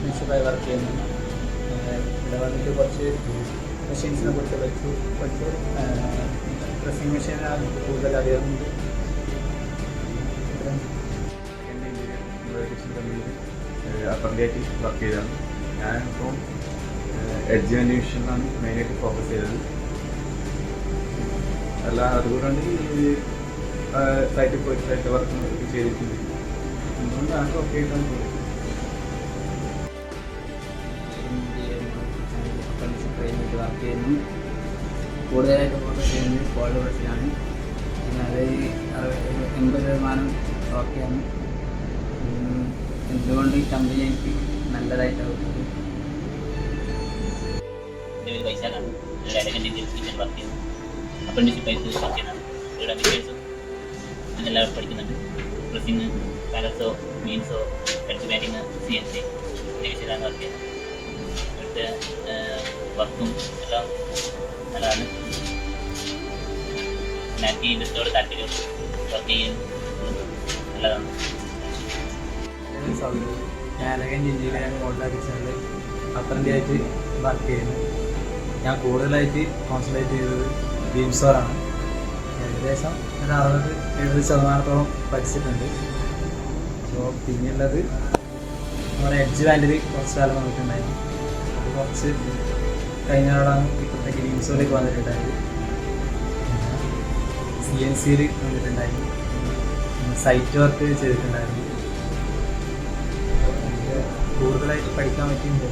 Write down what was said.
ടെക്നീഷ്യനായി work ചെയ്യുന്നു. ഇവിടെ വന്നിട്ട് കുറച്ച് മെഷീൻസിനെ കുറിച്ച് പഠിച്ചു. ഡ്രസ്സിങ് മെഷീനാണ് കൂടുതൽ അറിയാറുണ്ട്. അപ്പറിൻ്റെയായിട്ട് വർക്ക് ചെയ്തതാണ്. ഞാനിപ്പോൾ എഡ്ജ് അന്വേഷണമാണ് മെയിനായിട്ട് ഫോക്കസ് ചെയ്തത്. അല്ല അതുകൊണ്ടാണ് ഈ സൈറ്റിൽ പോയിട്ട് സൈറ്റ് വർക്ക് ചെയ്തിട്ടുണ്ട്. അതുകൊണ്ട് ഞങ്ങൾക്ക് ഓക്കെ ആയിട്ടാണ് തോന്നുന്നത്. ട്രെയിനിട്ട് വർക്ക് ചെയ്യുന്നു. കൂടുതലായിട്ട് ഫോക്കസ് ചെയ്യുന്നത് കോൾഡ് ബസ്സിലാണ്. പിന്നെ അത് 80% ഓക്കെയാണ്. എന്തുകൊണ്ട് ഈ കമ്പനി എനിക്ക് നല്ലതായിട്ടാണ്. എൻ്റെ പേര് വൈശാഖാണ്. കിച്ചൺ വർക്ക് ചെയ്യുന്നു. അപ്രന്റീഷിപ്പായിട്ട് വർക്ക് ചെയ്യുന്നതാണ്. ഇവിടെ വിഷ്വൽസും എല്ലാവരും പഠിക്കുന്നുണ്ട്. Dressing, palazzo, മീൻസോ, edge batting, CNC വിഷയത്തിലാണ് വർക്ക് ചെയ്യുന്നത്. ഇവിടുത്തെ വർക്കും എല്ലാം നല്ലതാണ്. എനിക്ക് ഈ ഇൻഡസ്ട്രിയോട് താല്പര്യം വർക്ക് ചെയ്യാൻ നല്ലതാണ്. ഞാൻ എഞ്ചിനീയറിംഗ് മോഡൽ കിച്ചണിൽ അപ്രന്റിയായിട്ട് വർക്ക് ചെയ്യുന്നു. ഞാൻ കൂടുതലായിട്ട് കോൺസെൻട്രേറ്റ് ചെയ്തത് ബീംസോറാണ്. ഏകദേശം ഒരു 60-70% പഠിച്ചിട്ടുണ്ട്. അപ്പോൾ പിന്നെയുള്ളത് നമ്മുടെ എഡ്ജ് ബാൻഡിൽ കുറച്ച് കാലം വന്നിട്ടുണ്ടായിരുന്നു. അത് കുറച്ച് കഴിഞ്ഞാലാണ് ഇപ്പോഴത്തേക്ക് ബീംസോറിലേക്ക് വന്നിട്ടുണ്ടായത്. CNCയിൽ വന്നിട്ടുണ്ടായിരുന്നു. സൈറ്റ് വർക്ക് ചെയ്തിട്ടുണ്ടായിരുന്നു. കൂടുതലായിട്ട് പഠിക്കാൻ പറ്റിയിട്ടുണ്ട്.